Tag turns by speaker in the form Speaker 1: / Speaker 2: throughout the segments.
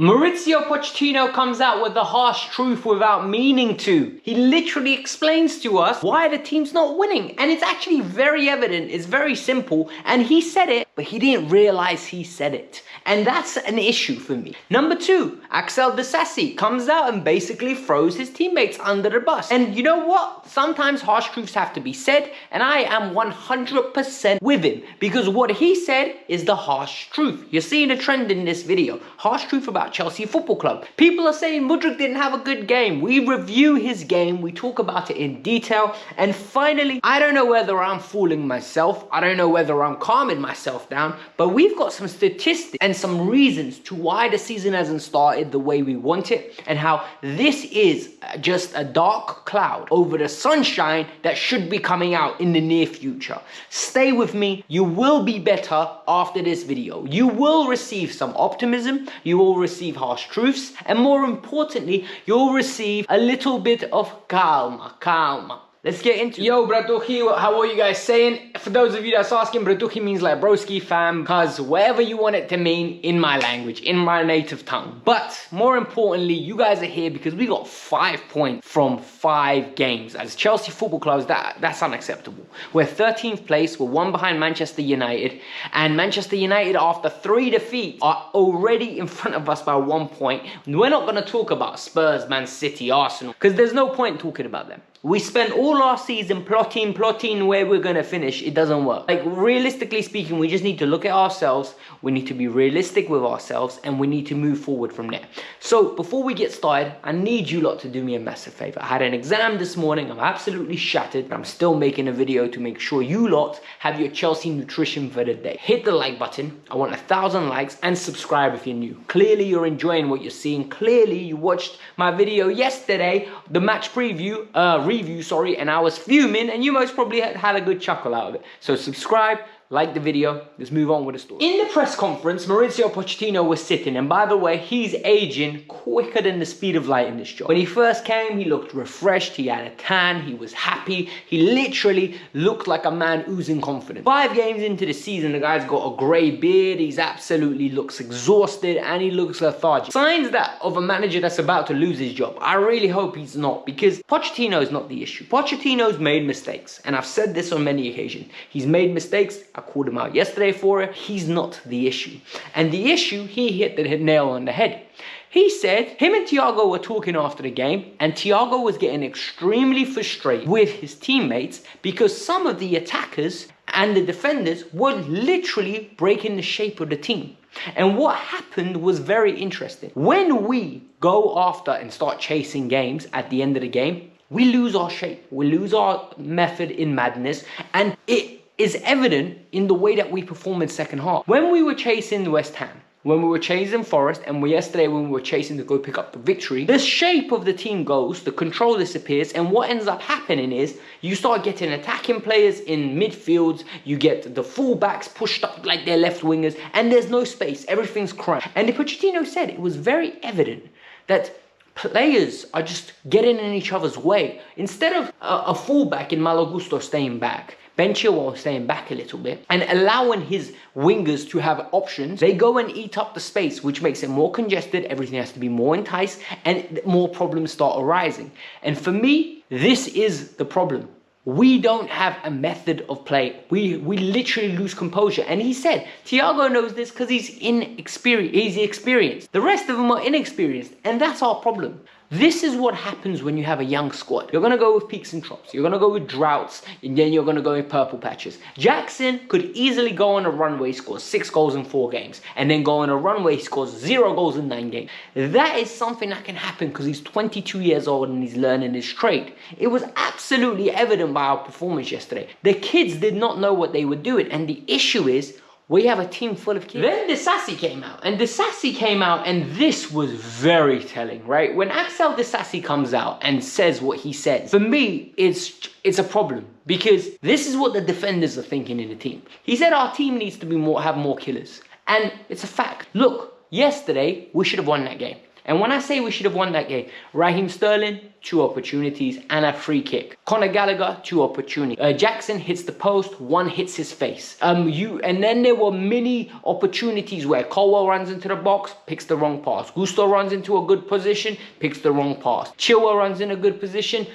Speaker 1: Mauricio Pochettino comes out with the harsh truth without meaning to. He literally explains to us why the team's not winning. And it's actually very evident, it's very simple. And he said it, but he didn't realize he said it. And that's an issue for me. Number two, Axel Disasi comes out and basically throws his teammates under the bus. And you know what? Sometimes harsh truths have to be said, and I am 100% with him. Because what he said is the harsh truth. You're seeing a trend in this video. Harsh truth about Chelsea Football Club. People are saying Mudryk didn't have a good game. We review his game, we talk about it in detail, and finally, I don't know whether I'm fooling myself, I don't know whether I'm calming myself down, but we've got some statistics and some reasons to why the season hasn't started the way we want it, and how this is just a dark cloud over the sunshine that should be coming out in the near future. Stay with me, you will be better after this video. You will receive some optimism, you will receive harsh truths, and more importantly, you'll receive a little bit of calma. Let's get into it. Yo, Bratuchi, how are you guys saying? For those of you that's asking, Bratuchi means like broski fam, cause whatever you want it to mean in my language, in my native tongue. But more importantly, you guys are here because we got 5 points from 5 games. As Chelsea Football Club, that's unacceptable. We're 13th place, we're 1 behind Manchester United, and Manchester United, after 3 defeats, are already in front of us by 1 point. We're not gonna talk about Spurs, Man City, Arsenal, because there's no point talking about them. We spent all our season plotting where we're going to finish. It doesn't work. Like, realistically speaking, we just need to look at ourselves. We need to be realistic with ourselves, and we need to move forward from there. So before we get started, I need you lot to do me a massive favor. I had an exam this morning. I'm absolutely shattered, but I'm still making a video to make sure you lot have your Chelsea nutrition for the day. Hit the like button. I want 1,000 likes, and subscribe if you're new. Clearly, you're enjoying what you're seeing. Clearly, you watched my video yesterday, the match review, and I was fuming, and you most probably had a good chuckle out of it. So subscribe, like the video, let's move on with the story. In the press conference, Mauricio Pochettino was sitting, and by the way, he's aging quicker than the speed of light in this job. When he first came, he looked refreshed, he had a tan, he was happy, he literally looked like a man oozing confidence. 5 games into the season, the guy's got a grey beard, he's absolutely looks exhausted, and he looks lethargic. Signs that of a manager that's about to lose his job. I really hope he's not, because Pochettino is not the issue. Pochettino's made mistakes, and I've said this on many occasions. He's made mistakes. I called him out yesterday for it. He's not the issue. And the issue, he hit the nail on the head. He said him and Thiago were talking after the game, and Thiago was getting extremely frustrated with his teammates because some of the attackers and the defenders were literally breaking the shape of the team. And what happened was very interesting. When we go after and start chasing games at the end of the game, we lose our shape. We lose our method in madness, and it is evident in the way that we perform in second half. When we were chasing West Ham, when we were chasing Forest, and yesterday when we were chasing to go pick up the victory, the shape of the team goes, the control disappears, and what ends up happening is you start getting attacking players in midfields, you get the fullbacks pushed up like they're left wingers, and there's no space, everything's cramped. And the Pochettino said it was very evident that players are just getting in each other's way. Instead of a fullback in Malo Gusto staying back, Ben Chilwell staying back a little bit and allowing his wingers to have options, they go and eat up the space, which makes it more congested, everything has to be more enticed, and more problems start arising. And for me, this is the problem. We don't have a method of play. We literally lose composure. And he said, Thiago knows this because he's inexperienced. He's experienced. The rest of them are inexperienced. And that's our problem. This is what happens when you have a young squad. You're going to go with peaks and troughs. You're going to go with droughts. And then you're going to go with purple patches. Jackson could easily go on a runway, scores 6 goals in 4 games. And then go on a runway, scores 0 goals in 9 games. That is something that can happen because he's 22 years old and he's learning his trade. It was absolutely evident by our performance yesterday. The kids did not know what they were doing. And the issue is, we have a team full of kids. Then Disasi came out. And this was very telling, right? When Axel Disasi comes out and says what he says, for me, it's a problem. Because this is what the defenders are thinking in the team. He said our team needs to be have more killers. And it's a fact. Look, yesterday, we should have won that game. And when I say we should have won that game, Raheem Sterling, 2 opportunities and a free kick. Conor Gallagher, 2 opportunities. Jackson hits the post, 1 hits his face. And then there were many opportunities where Colwell runs into the box, picks the wrong pass. Gusto runs into a good position, picks the wrong pass. Chilwell runs in a good position,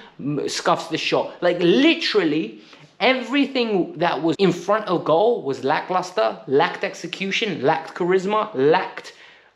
Speaker 1: scuffs the shot. Like literally, everything that was in front of goal was lackluster, lacked execution, lacked charisma, lacked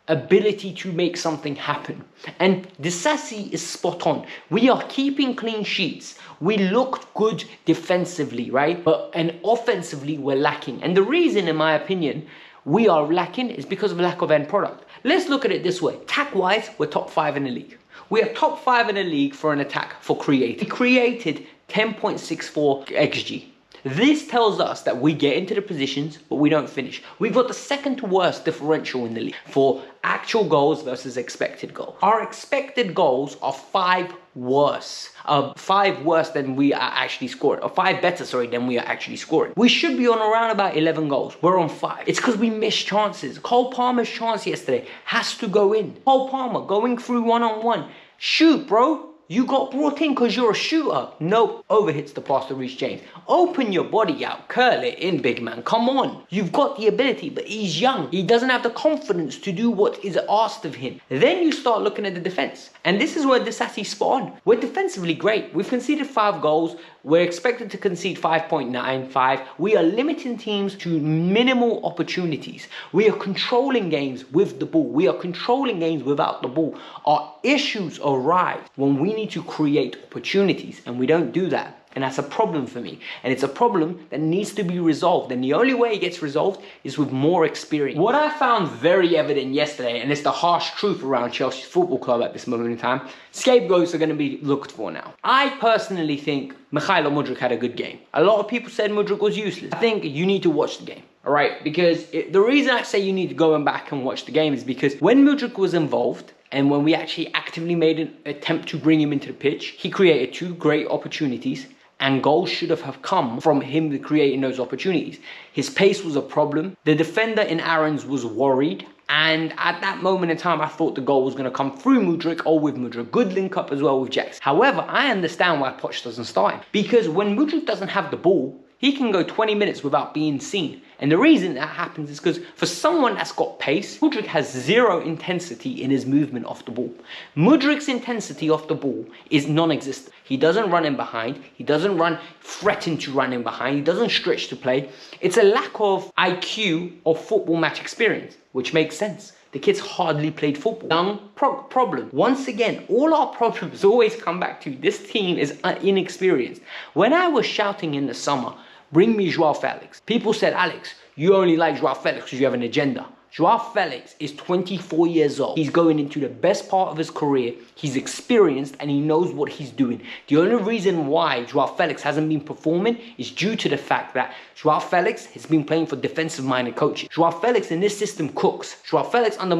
Speaker 1: ability to make something happen. And Disasi is spot on. We are keeping clean sheets. We looked good defensively, right? And offensively, we're lacking. And the reason, in my opinion, we are lacking is because of lack of end product. Let's look at it this way. Attack-wise, we're top 5 in the league. We are top 5 in the league for an attack, for creating. We created 10.64 XG. This tells us that we get into the positions, but we don't finish. We've got the second worst differential in the league for actual goals versus expected goals. Our expected goals are 5 worse. 5 worse than we are actually scoring. Or 5 better, sorry, than we are actually scoring. We should be on around about 11 goals. We're on 5. It's because we missed chances. Cole Palmer's chance yesterday has to go in. Cole Palmer going through one-on-one. Shoot, bro. You got brought in because you're a shooter. Nope, overhits the pass to Reece James. Open your body out, curl it in, big man. Come on. You've got the ability, but he's young. He doesn't have the confidence to do what is asked of him. Then you start looking at the defense. And this is where Disasi's spot on. We're defensively great. We've conceded 5 goals. We're expected to concede 5.95. We are limiting teams to minimal opportunities. We are controlling games with the ball. We are controlling games without the ball. Our issues arise when we need to create opportunities, and we don't do that. And that's a problem for me. And it's a problem that needs to be resolved. And the only way it gets resolved is with more experience. What I found very evident yesterday, and it's the harsh truth around Chelsea Football Club at this moment in time, scapegoats are going to be looked for now. I personally think Mikhailo Mudryk had a good game. A lot of people said Mudryk was useless. I think you need to watch the game. All right, because the reason I say you need to go back and watch the game is because when Mudryk was involved, and when we actually actively made an attempt to bring him into the pitch, he created 2 great opportunities, and goals should have come from him creating those opportunities. His pace was a problem. The defender in Aarons was worried. And at that moment in time, I thought the goal was going to come through Mudryk or with Mudryk. Good link up as well with Jackson. However, I understand why Poch doesn't start him. Because when Mudryk doesn't have the ball, he can go 20 minutes without being seen. And the reason that happens is because for someone that's got pace, Mudryk has 0 intensity in his movement off the ball. Mudryk's intensity off the ball is non-existent. He doesn't run in behind. He doesn't threaten to run in behind. He doesn't stretch to play. It's a lack of IQ or football match experience, which makes sense. The kid's hardly played football. Young problem. Once again, all our problems always come back to this team is inexperienced. When I was shouting in the summer, bring me Joao Felix, people said, Alex, you only like Joao Felix because you have an agenda. Joao Felix is 24 years old. He's going into the best part of his career. He's experienced and he knows what he's doing. The only reason why Joao Felix hasn't been performing is due to the fact that Joao Felix has been playing for defensive-minded coaches. Joao Felix in this system cooks. Joao Felix under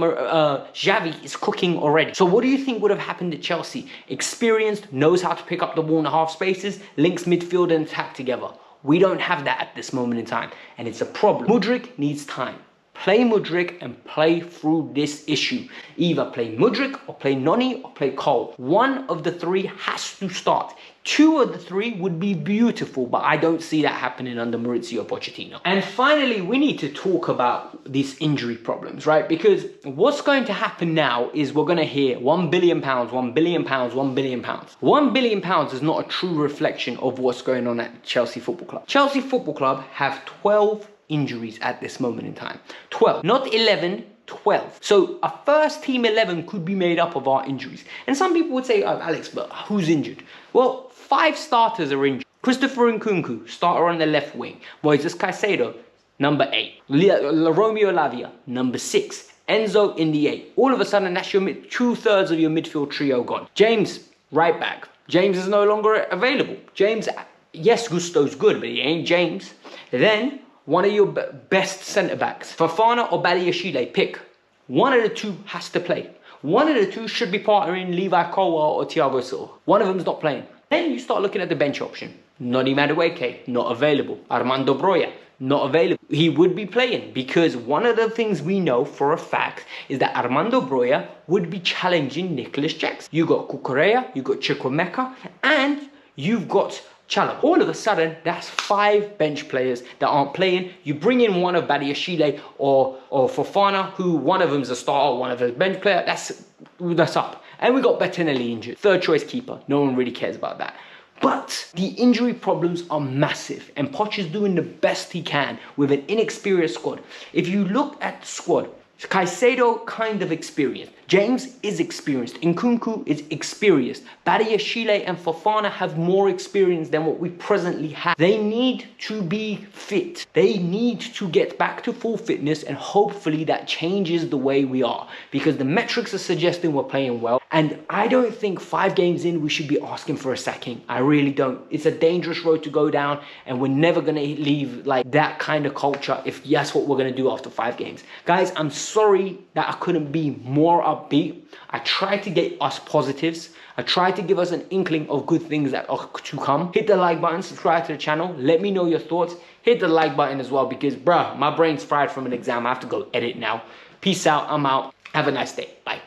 Speaker 1: Xavi is cooking already. So what do you think would have happened at Chelsea? Experienced, knows how to pick up the ball in the half spaces, links midfield and attack together. We don't have that at this moment in time, and it's a problem. Mudryk needs time. Play Mudryk and play through this issue. Either play Mudryk or play Noni or play Cole. One of the 3 has to start. 2 of the 3 would be beautiful, but I don't see that happening under Mauricio Pochettino. And finally, we need to talk about these injury problems, right? Because what's going to happen now is we're going to hear £1 billion, £1 billion, £1 billion. £1 billion is not a true reflection of what's going on at Chelsea Football Club. Chelsea Football Club have 12 injuries at this moment in time. 12, not 11, 12. So a first team 11 could be made up of our injuries. And some people would say, oh, Alex, but who's injured? Well, 5 starters are injured. Christopher Nkunku, starter on the left wing. Moises Caicedo, number 8. Romeo Lavia, number 6. Enzo in the 8. All of a sudden, that's your 2/3 of your midfield trio gone. James, right back. James is no longer available. James, yes, Gusto's good, but he ain't James. Then, one of your best centre-backs, Fofana or Badiashile, pick. One of the 2 has to play. One of the 2 should be partnering Levi Colwell or Thiago Silva. One of them's not playing. Then you start looking at the bench option. Noni Madueke, not available. Armando Broja, not available. He would be playing because one of the things we know for a fact is that Armando Broja would be challenging Nicholas Jackson. You got Cucurella, you got Chukwuemeka, and you've got Chalobah. All of a sudden, that's 5 bench players that aren't playing. You bring in one of Badiashile or Fofana, who one of them's a starter, one of them's a bench player. That's up. And we got Bettinelli injured. 3rd choice keeper. No one really cares about that. But the injury problems are massive, and Poch is doing the best he can with an inexperienced squad. If you look at the squad, Caicedo kind of experienced. James is experienced. Nkunku is experienced. Badiashile and Fofana have more experience than what we presently have. They need to be fit. They need to get back to full fitness, and hopefully that changes the way we are, because the metrics are suggesting we're playing well. And I don't think 5 games in we should be asking for a sacking. I really don't. It's a dangerous road to go down, and we're never going to leave like that kind of culture if that's what we're going to do after 5 games. Guys, I'm sorry that I couldn't be more upbeat. I tried to get us positives. I tried to give us an inkling of good things that are to come. Hit the like button, subscribe to the channel. Let me know your thoughts. Hit the like button as well, because bruh, my brain's fried from an exam. I have to go edit now. Peace out. I'm out. Have a nice day. Bye.